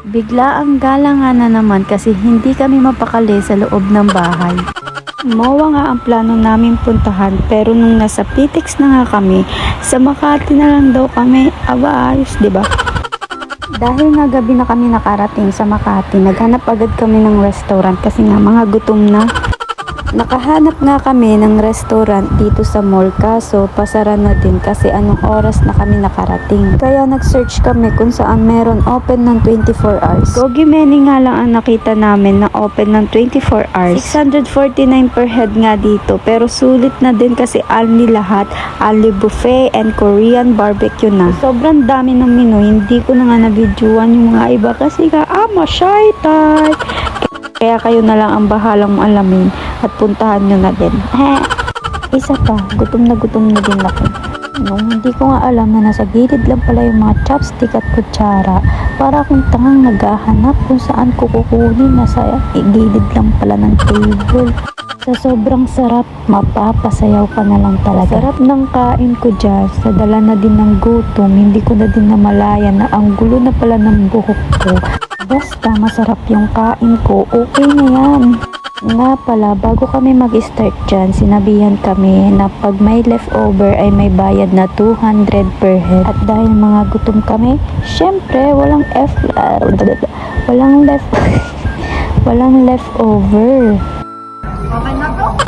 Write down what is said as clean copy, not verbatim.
Bigla ang galangan na naman kasi hindi kami mapakali sa loob ng bahay. Mowa nga ang plano namin puntahan, pero nung nasa Pitex na nga kami, sa Makati na lang daw kami. Aba, ayos, diba? Dahil nga gabi na kami nakarating sa Makati, naghanap agad kami ng restaurant kasi nga mga gutom na. Nakahanap nga kami ng restaurant dito sa mall, kaso pasara na din kasi anong oras na kami nakarating. Kaya nag-search kami kung saan meron open ng 24 hours. Gogi Many nga lang ang nakita namin na open ng 24 hours. 649 per head nga dito, pero sulit na din kasi only lahat, only buffet and Korean barbecue na. Sobrang dami ng menu, hindi ko na nga na-videoan yung mga iba kasi nga shy type. Kaya kayo na lang ang bahalang alamin at puntahan nyo na din. Isa pa, gutom na din ako. Nung hindi ko nga alam na nasa gilid lang pala yung mga chopstick at kutsara, para akong tangang naghahanap kung saan ko kukunin, nasa gilid lang pala ng table. Sa sobrang sarap, mapapasayaw ka na lang talaga. Sarap ng kain ko dyan, sa dala na din ng gutom, hindi ko na din namalayan na ang gulo na pala ng buhok ko. Basta masarap yung kain ko, okay na yan. Nga pala, bago kami mag-start dyan, sinabihan kami na pag may leftover ay may bayad na 200 per head. At dahil mga gutom kami, syempre walang walang leftover. Okay na to?